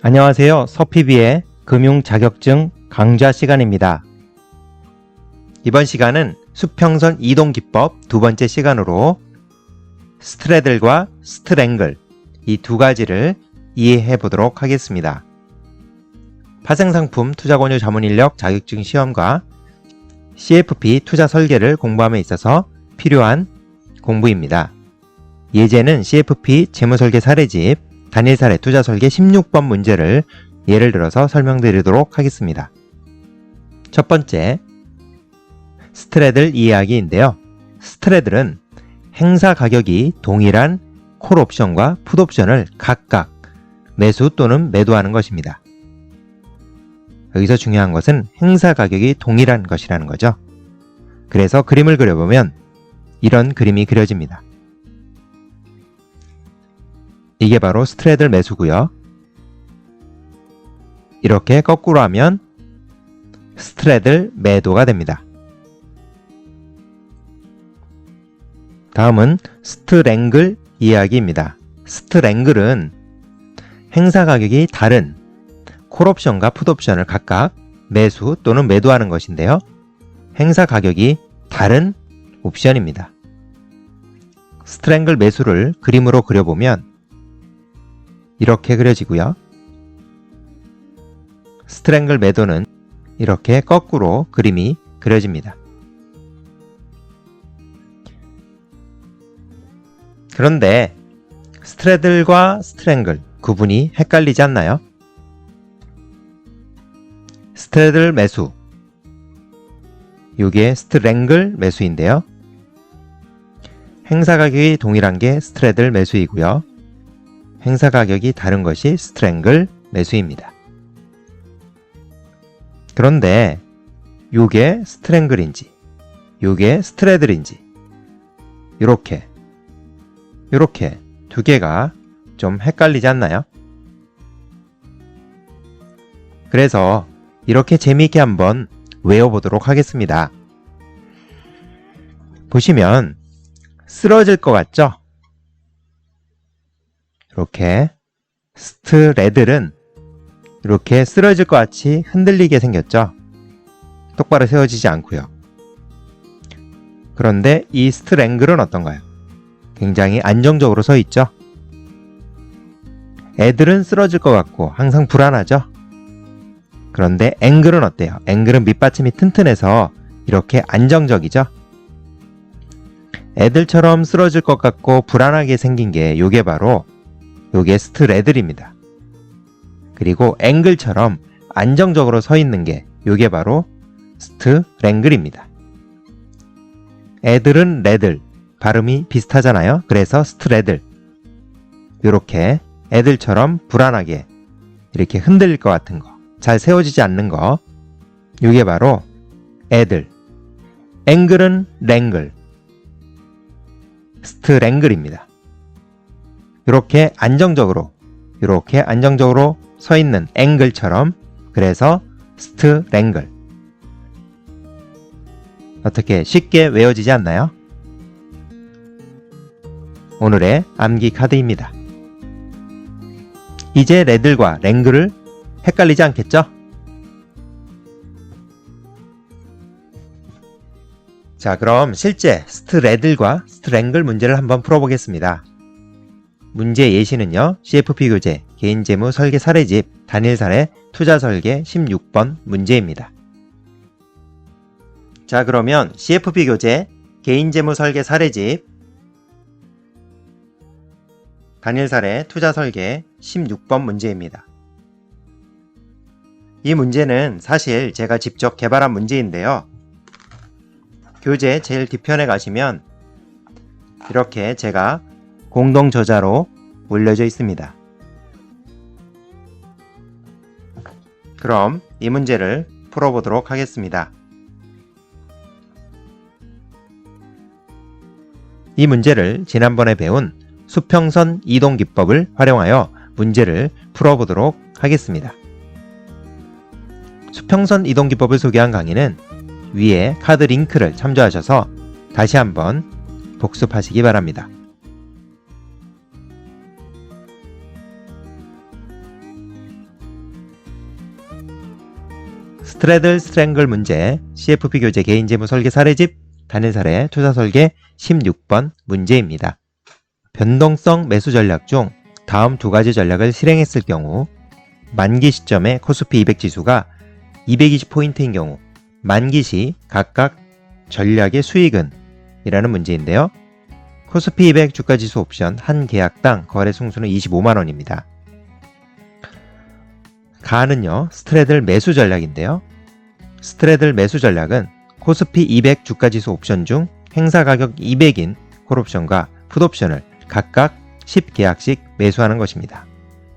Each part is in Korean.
안녕하세요. 서피비의 금융 자격증 강좌 시간입니다. 이번 시간은 수평선 이동 기법 두 번째 시간으로 스트래들과 스트랭글 이 두 가지를 이해해 보도록 하겠습니다. 파생상품 투자권유 자문인력 자격증 시험과 CFP 투자 설계를 공부함에 있어서 필요한 공부입니다. 예제는 CFP 재무설계 사례집 단일 사례 투자 설계 16번 문제를 예를 들어서 설명드리도록 하겠습니다. 첫 번째, 스트래들 이해하기인데요. 스트래들은 행사 가격이 동일한 콜옵션과 풋옵션을 각각 매수 또는 매도하는 것입니다. 여기서 중요한 것은 행사 가격이 동일한 것이라는 거죠. 그래서 그림을 그려보면 이런 그림이 그려집니다. 이게 바로 스트래들 매수고요. 이렇게 거꾸로 하면 스트래들 매도가 됩니다. 다음은 스트랭글 이야기입니다. 스트랭글은 행사 가격이 다른 콜옵션과 풋옵션을 각각 매수 또는 매도하는 것인데요. 행사 가격이 다른 옵션입니다. 스트랭글 매수를 그림으로 그려보면 이렇게 그려지고요. 스트랭글 매도는 이렇게 거꾸로 그림이 그려집니다. 그런데 스트래들과 스트랭글 구분이 헷갈리지 않나요? 스트래들 매수, 이게 스트랭글 매수인데요. 행사 가격이 동일한 게 스트래들 매수이고요. 행사 가격이 다른 것이 스트랭글 매수입니다. 그런데 요게 스트랭글인지 요게 스트래들인지 이렇게 두 개가 좀 헷갈리지 않나요? 그래서 이렇게 재미있게 한번 외워보도록 하겠습니다. 보시면 쓰러질 것 같죠? 이렇게 스트래들은 이렇게 쓰러질 것 같이 흔들리게 생겼죠? 똑바로 세워지지 않고요. 그런데 이 스트랭글은 어떤가요? 굉장히 안정적으로 서 있죠? 애들은 쓰러질 것 같고 항상 불안하죠? 그런데 앵글은 어때요? 앵글은 밑받침이 튼튼해서 이렇게 안정적이죠? 애들처럼 쓰러질 것 같고 불안하게 생긴 게 요게 바로 요게 스트래들입니다. 그리고 앵글처럼 안정적으로 서 있는 게 요게 바로 스트랭글입니다. 애들은 레들, 발음이 비슷하잖아요. 그래서 스트래들. 요렇게 애들처럼 불안하게 이렇게 흔들릴 것 같은 거, 잘 세워지지 않는 거, 요게 바로 애들. 앵글은 랭글, 스트랭글입니다. 이렇게 안정적으로 서 있는 앵글처럼, 그래서 스트랭글. 어떻게 쉽게 외워지지 않나요? 오늘의 암기 카드입니다. 이제 레들과 랭글을 헷갈리지 않겠죠? 자, 그럼 실제 스트래들과 스트랭글 문제를 한번 풀어보겠습니다. 문제 예시는요, CFP 교재 개인재무 설계 사례집 단일 사례 투자 설계 16번 문제입니다. 자, 그러면 CFP 교재 개인재무 설계 사례집 단일 사례 투자 설계 16번 문제입니다. 이 문제는 사실 제가 직접 개발한 문제인데요. 교재 제일 뒤편에 가시면 이렇게 제가 공동 저자로 올려져 있습니다. 그럼 이 문제를 풀어보도록 하겠습니다. 이 문제를 지난번에 배운 수평선 이동 기법을 활용하여 문제를 풀어보도록 하겠습니다. 수평선 이동 기법을 소개한 강의는 위에 카드 링크를 참조하셔서 다시 한번 복습하시기 바랍니다. 스트래들 스트랭글 문제 CFP 교재 개인재무 설계 사례집 단일 사례 투자 설계 16번 문제입니다. 변동성 매수 전략 중 다음 두 가지 전략을 실행했을 경우 만기 시점에 코스피 200 지수가 220포인트인 경우 만기 시 각각 전략의 수익은? 이라는 문제인데요. 코스피 200 주가지수 옵션 한 계약당 거래 승수는 25만원입니다. 가는요 스트래들 매수 전략인데요. 스트래들 매수 전략은 코스피 200 주가지수 옵션 중 행사 가격 200인 콜옵션과 풋옵션을 각각 10계약씩 매수하는 것입니다.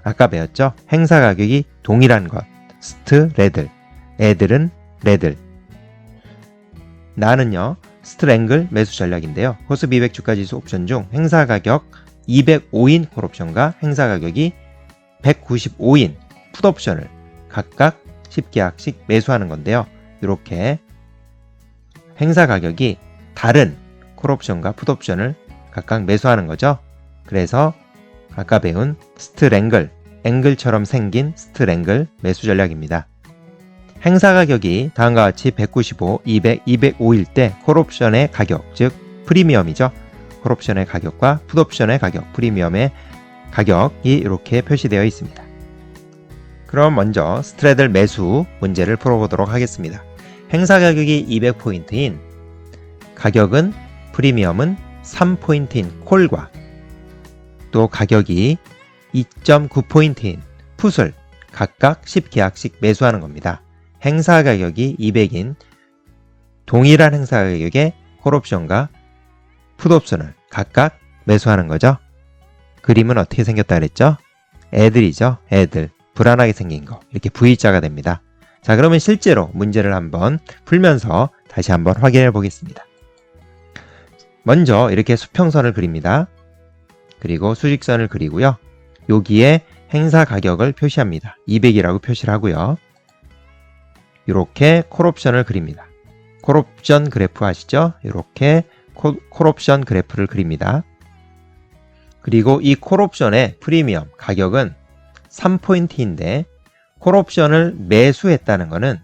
아까 배웠죠? 행사 가격이 동일한 것 스트래들, 애들은 레들. 나는요 스트랭글 매수 전략인데요. 코스피 200 주가지수 옵션 중 행사 가격 205인 콜옵션과 행사 가격이 195인 풋옵션을 각각 10계약씩 매수하는 건데요. 이렇게 행사 가격이 다른 콜옵션과 풋옵션을 각각 매수하는 거죠. 그래서 아까 배운 스트랭글, 앵글처럼 생긴 스트랭글 매수 전략입니다. 행사 가격이 다음과 같이 195, 200, 205일 때 콜옵션의 가격, 즉 프리미엄이죠. 콜옵션의 가격과 풋옵션의 가격, 프리미엄의 가격이 이렇게 표시되어 있습니다. 그럼 먼저 스트래들 매수 문제를 풀어보도록 하겠습니다. 행사 가격이 200포인트인 가격은 프리미엄은 3포인트인 콜과 또 가격이 2.9포인트인 풋을 각각 10계약씩 매수하는 겁니다. 행사 가격이 200인 동일한 행사 가격의 콜옵션과 풋옵션을 각각 매수하는 거죠. 그림은 어떻게 생겼다 그랬죠? 애들이죠. 애들. 불안하게 생긴 거. 이렇게 V자가 됩니다. 자, 그러면 실제로 문제를 한번 풀면서 다시 한번 확인해 보겠습니다. 먼저 이렇게 수평선을 그립니다. 그리고 수직선을 그리고요. 여기에 행사 가격을 표시합니다. 200이라고 표시를 하고요. 이렇게 콜옵션을 그립니다. 콜옵션 그래프 아시죠? 이렇게 콜옵션 그래프를 그립니다. 그리고 이 콜옵션의 프리미엄 가격은 3포인트인데 콜옵션을 매수했다는 것은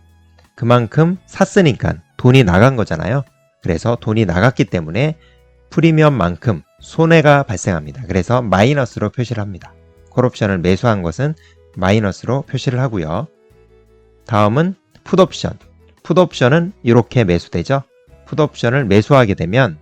그만큼 샀으니까 돈이 나간 거잖아요. 그래서 돈이 나갔기 때문에 프리미엄만큼 손해가 발생합니다. 그래서 마이너스로 표시를 합니다. 콜옵션을 매수한 것은 마이너스로 표시를 하고요. 다음은 풋옵션. 풋옵션은 이렇게 매수되죠. 풋옵션을 매수하게 되면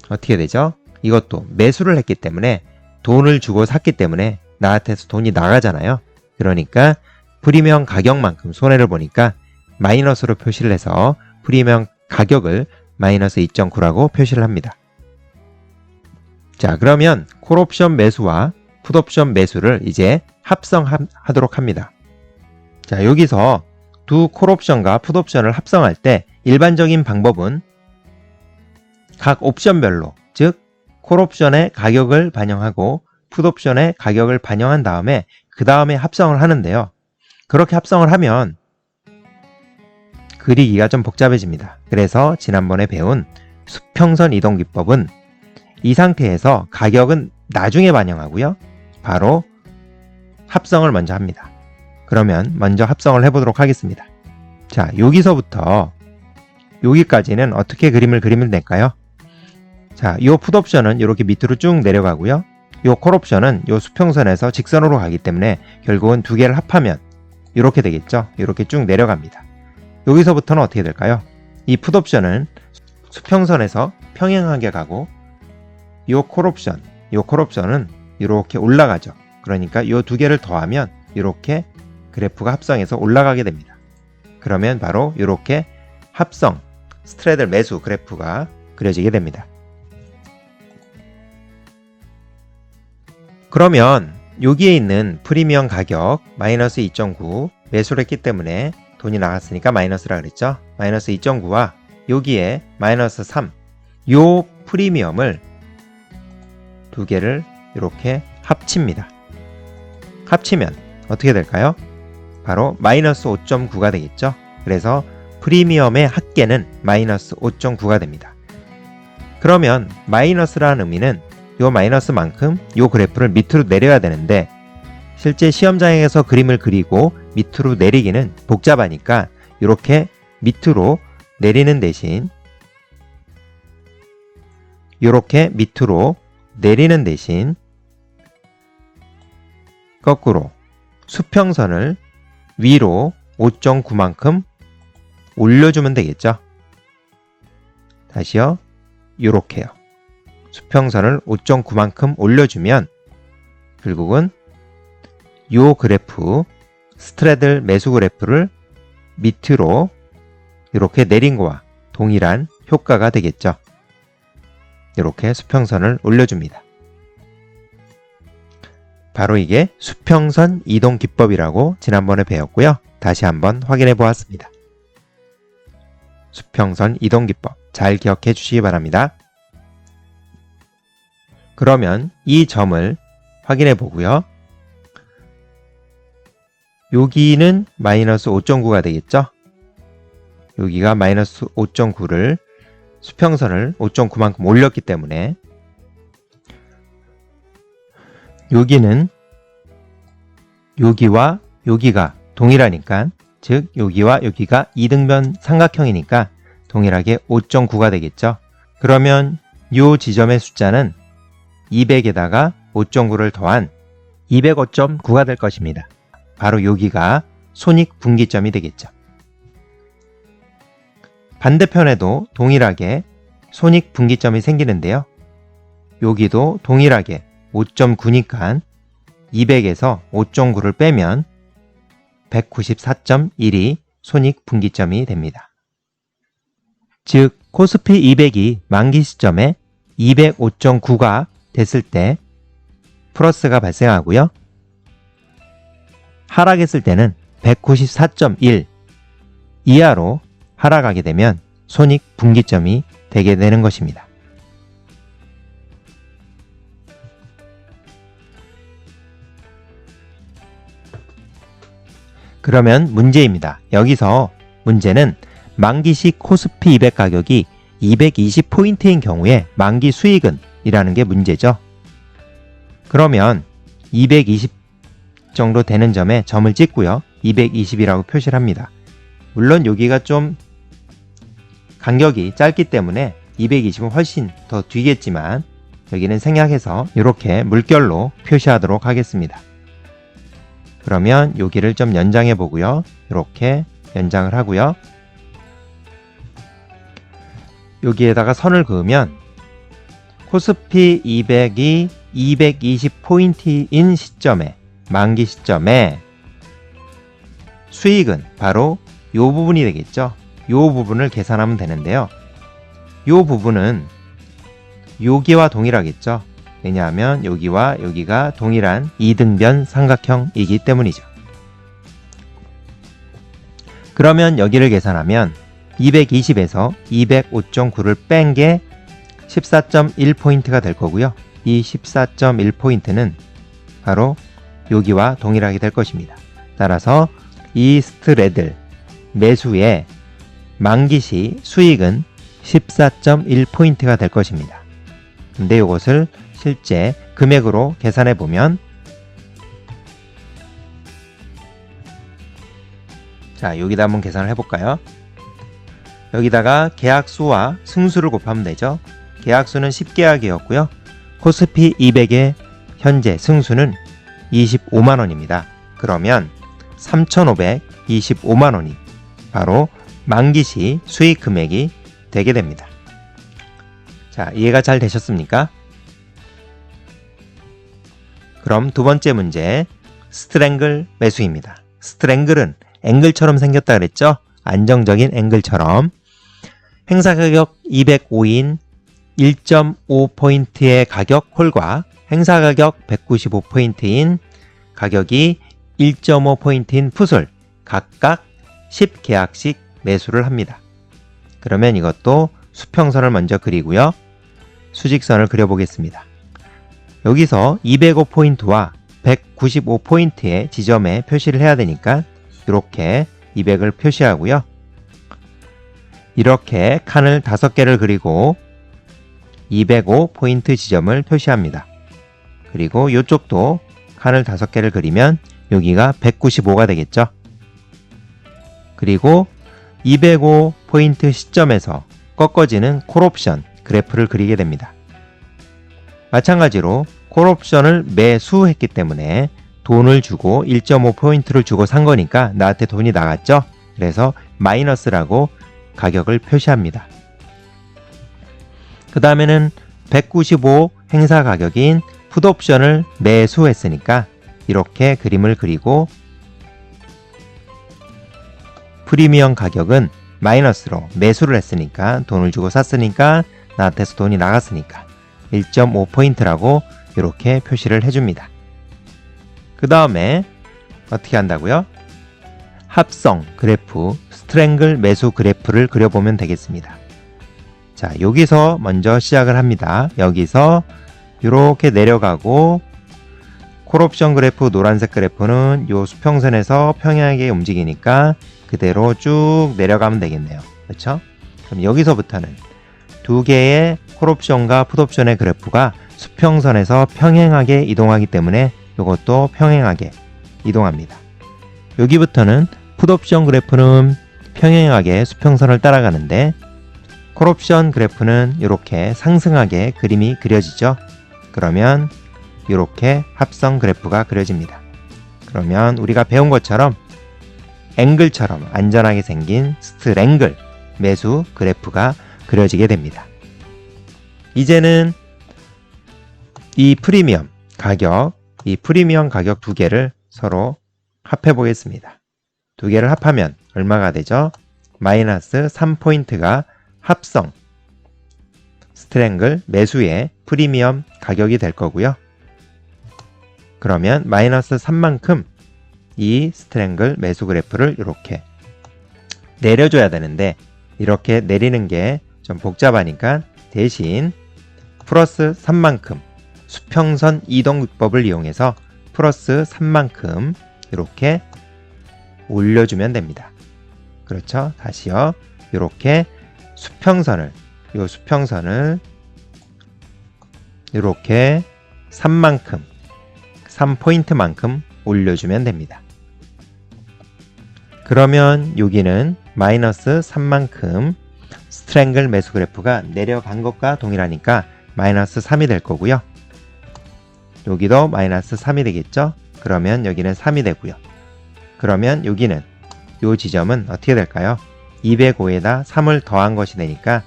어떻게 되죠? 이것도 매수를 했기 때문에 돈을 주고 샀기 때문에 나한테서 돈이 나가잖아요. 그러니까 프리미엄 가격만큼 손해를 보니까 마이너스로 표시를 해서 프리미엄 가격을 마이너스 2.9라고 표시를 합니다. 자, 그러면 콜옵션 매수와 풋옵션 매수를 이제 합성하도록 합니다. 자, 여기서 두 콜옵션과 풋옵션을 합성할 때 일반적인 방법은 각 옵션별로, 즉 콜옵션의 가격을 반영하고 풋옵션의 가격을 반영한 다음에 그 다음에 합성을 하는데요. 그렇게 합성을 하면 그리기가 좀 복잡해집니다. 그래서 지난번에 배운 수평선 이동 기법은 이 상태에서 가격은 나중에 반영하고요. 바로 합성을 먼저 합니다. 그러면 먼저 합성을 해보도록 하겠습니다. 자, 여기서부터 여기까지는 어떻게 그림을 그리면 될까요? 자, 이 풋옵션은 이렇게 밑으로 쭉 내려가고요. 이 콜옵션은 이 수평선에서 직선으로 가기 때문에 결국은 두 개를 합하면 이렇게 되겠죠. 이렇게 쭉 내려갑니다. 여기서부터는 어떻게 될까요? 이 풋옵션은 수평선에서 평행하게 가고 이 콜옵션은 이렇게 올라가죠. 그러니까 이 두 개를 더하면 이렇게 그래프가 합성해서 올라가게 됩니다. 그러면 바로 이렇게 합성, 스트래들 매수 그래프가 그려지게 됩니다. 그러면 여기에 있는 프리미엄 가격 마이너스 2.9 매수를 했기 때문에 돈이 나갔으니까 마이너스라 그랬죠. 마이너스 2.9와 여기에 마이너스 3 요 프리미엄을 두 개를 이렇게 합칩니다. 합치면 어떻게 될까요? 바로 마이너스 5.9가 되겠죠. 그래서 프리미엄의 합계는 마이너스 5.9가 됩니다. 그러면 마이너스라는 의미는 요 마이너스만큼 요 그래프를 밑으로 내려야 되는데 실제 시험장에서 그림을 그리고 밑으로 내리기는 복잡하니까 이렇게 밑으로 내리는 대신 이렇게 밑으로 내리는 대신 거꾸로 수평선을 위로 5.9만큼 올려주면 되겠죠. 다시요. 이렇게요. 수평선을 5.9만큼 올려주면 결국은 요 그래프, 스트레들 매수 그래프를 밑으로 이렇게 내린 거와 동일한 효과가 되겠죠. 이렇게 수평선을 올려줍니다. 바로 이게 수평선 이동 기법이라고 지난번에 배웠고요. 다시 한번 확인해 보았습니다. 수평선 이동 기법 잘 기억해 주시기 바랍니다. 그러면 이 점을 확인해 보고요. 여기는 마이너스 5.9가 되겠죠? 여기가 마이너스 5.9를 수평선을 5.9만큼 올렸기 때문에 여기는 여기와 여기가 동일하니까 즉 여기와 여기가 이등변 삼각형이니까 동일하게 5.9가 되겠죠. 그러면 이 지점의 숫자는 200에다가 5.9를 더한 205.9가 될 것입니다. 바로 여기가 손익분기점이 되겠죠. 반대편에도 동일하게 손익분기점이 생기는데요. 여기도 동일하게 5.9니까 200에서 5.9를 빼면 194.1이 손익분기점이 됩니다. 즉 코스피 200이 만기 시점에 205.9가 됐을 때 플러스가 발생하고요. 하락했을 때는 194.1 이하로 하락하게 되면 손익분기점이 되게 되는 것입니다. 그러면 문제입니다. 여기서 문제는 만기시 코스피 200 가격이 220포인트인 경우에 만기 수익은 이라는 게 문제죠. 그러면 220 정도 되는 점에 점을 찍고요. 220이라고 표시를 합니다. 물론 여기가 좀 간격이 짧기 때문에 220은 훨씬 더 뒤겠지만 여기는 생략해서 이렇게 물결로 표시하도록 하겠습니다. 그러면 여기를 좀 연장해 보고요. 이렇게 연장을 하고요. 여기에다가 선을 그으면 코스피 200이 220포인트인 시점에 만기 시점에 수익은 바로 이 부분이 되겠죠. 이 부분을 계산하면 되는데요. 이 부분은 여기와 동일하겠죠. 왜냐하면 여기와 여기가 동일한 이등변 삼각형이기 때문이죠. 그러면 여기를 계산하면 220에서 205.9를 뺀 게 14.1포인트가 될 거고요. 이 14.1포인트는 바로 여기와 동일하게 될 것입니다. 따라서 이 스트레들 매수의 만기시 수익은 14.1포인트가 될 것입니다. 근데 이것을 실제 금액으로 계산해 보면 자, 여기다 한번 계산을 해볼까요? 여기다가 계약수와 승수를 곱하면 되죠. 계약수는 10계약이었고요. 코스피 200의 현재 승수는 25만원입니다. 그러면 3,525만원이 바로 만기시 수익 금액이 되게 됩니다. 자, 이해가 잘 되셨습니까? 그럼 두 번째 문제, 스트랭글 매수입니다. 스트랭글은 앵글처럼 생겼다 그랬죠? 안정적인 앵글처럼. 행사가격 205인 1.5포인트의 가격 콜과 행사가격 195포인트인 가격이 1.5포인트인 풋을 각각 10계약씩 매수를 합니다. 그러면 이것도 수평선을 먼저 그리고요. 수직선을 그려보겠습니다. 여기서 205포인트와 195포인트의 지점에 표시를 해야 되니까 이렇게 200을 표시하고요. 이렇게 칸을 5개를 그리고 205포인트 지점을 표시합니다. 그리고 이쪽도 칸을 5개를 그리면 여기가 195가 되겠죠. 그리고 205포인트 시점에서 꺾어지는 콜옵션 그래프를 그리게 됩니다. 마찬가지로 콜옵션을 매수했기 때문에 돈을 주고 1.5포인트를 주고 산 거니까 나한테 돈이 나갔죠. 그래서 마이너스라고 가격을 표시합니다. 그 다음에는 195 행사 가격인 풋옵션을 매수했으니까 이렇게 그림을 그리고 프리미엄 가격은 마이너스로 매수를 했으니까 돈을 주고 샀으니까 나한테서 돈이 나갔으니까 1.5포인트라고 이렇게 표시를 해줍니다. 그 다음에 어떻게 한다고요? 합성 그래프, 스트랭글 매수 그래프를 그려보면 되겠습니다. 자, 여기서 먼저 시작을 합니다. 여기서 이렇게 내려가고 콜옵션 그래프, 노란색 그래프는 이 수평선에서 평행하게 움직이니까 그대로 쭉 내려가면 되겠네요. 그렇죠? 그럼 여기서부터는 두 개의 콜옵션과 풋옵션의 그래프가 수평선에서 평행하게 이동하기 때문에 이것도 평행하게 이동합니다. 여기부터는 풋옵션 그래프는 평행하게 수평선을 따라가는데 콜옵션 그래프는 이렇게 상승하게 그림이 그려지죠. 그러면 이렇게 합성 그래프가 그려집니다. 그러면 우리가 배운 것처럼 앵글처럼 안전하게 생긴 스트랭글 매수 그래프가 그려지게 됩니다. 이제는 이 프리미엄 가격 두 개를 서로 합해 보겠습니다. 두 개를 합하면 얼마가 되죠? 마이너스 3포인트가 합성 스트랭글 매수의 프리미엄 가격이 될 거고요. 그러면 마이너스 3만큼 이 스트랭글 매수 그래프를 이렇게 내려줘야 되는데 이렇게 내리는 게 좀 복잡하니까 대신 플러스 3만큼 수평선 이동기법을 이용해서 플러스 3만큼 이렇게 올려주면 됩니다. 그렇죠? 다시요. 이렇게 수평선을 이렇게 3포인트만큼 올려주면 됩니다. 그러면 여기는 마이너스 3만큼 스트랭글 매수 그래프가 내려간 것과 동일하니까 마이너스 3이 될 거고요. 여기도 마이너스 3이 되겠죠? 그러면 여기는 3이 되고요. 그러면 여기는 이 지점은 어떻게 될까요? 205에다 3을 더한 것이 되니까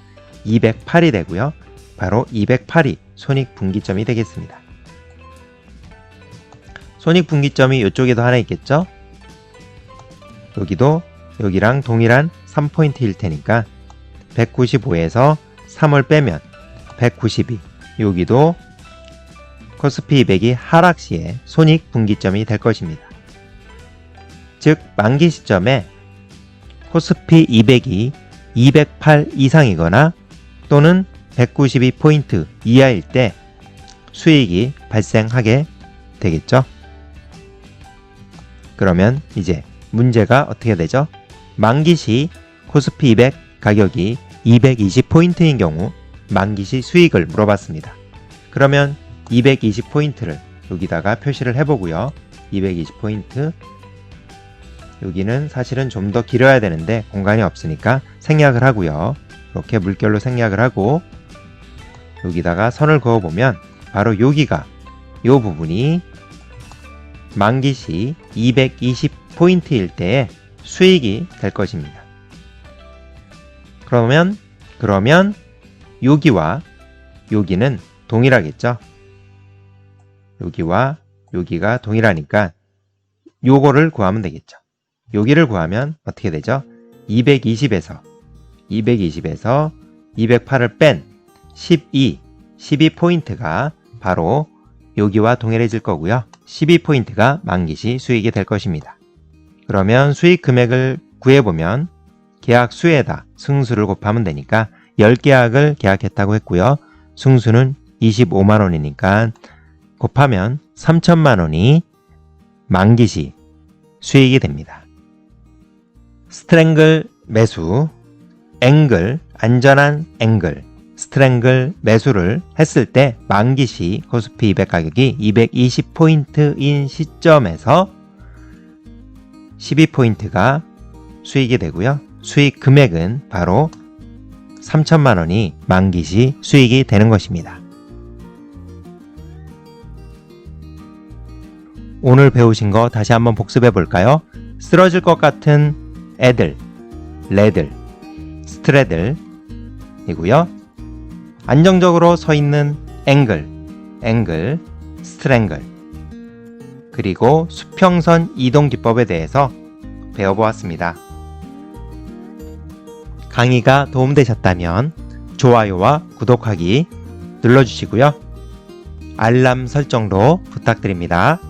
208이 되고요. 바로 208이 손익분기점이 되겠습니다. 손익분기점이 이쪽에도 하나 있겠죠? 여기도 여기랑 동일한 3포인트일 테니까 195에서 3을 빼면 192 여기도 코스피 200이 하락 시에 손익분기점이 될 것입니다. 즉 만기 시점에 코스피 200이 208 이상이거나 또는 192포인트 이하일 때 수익이 발생하게 되겠죠. 그러면 이제 문제가 어떻게 되죠? 만기 시 코스피 200 가격이 220포인트인 경우 만기 시 수익을 물어봤습니다. 그러면 220포인트를 여기다가 표시를 해보고요. 220포인트 여기는 사실은 좀 더 길어야 되는데 공간이 없으니까 생략을 하고요. 이렇게 물결로 생략을 하고 여기다가 선을 그어보면 바로 여기가 이 부분이 만기 시 220포인트일 때의 수익이 될 것입니다. 그러면 여기와 여기는 동일하겠죠? 여기와 여기가 동일하니까 요거를 구하면 되겠죠. 여기를 구하면 어떻게 되죠? 220에서 208을 뺀 12포인트가 바로 여기와 동일해질 거고요. 12포인트가 만기시 수익이 될 것입니다. 그러면 수익 금액을 구해보면 계약 수에다 승수를 곱하면 되니까 10계약을 계약했다고 했고요. 승수는 25만원이니까 곱하면 3천만원이 만기시 수익이 됩니다. 스트랭글 매수, 앵글, 안전한 앵글, 스트랭글 매수를 했을 때 만기 시 코스피 200 가격이 220포인트인 시점에서 12포인트가 수익이 되고요. 수익 금액은 바로 3천만 원이 만기 시 수익이 되는 것입니다. 오늘 배우신 거 다시 한번 복습해 볼까요? 쓰러질 것 같은 애들, 레들, 스트레들이고요. 안정적으로 서 있는 앵글, 스트랭글, 그리고 수평선 이동 기법에 대해서 배워보았습니다. 강의가 도움되셨다면 좋아요와 구독하기 눌러주시고요. 알람 설정도 부탁드립니다.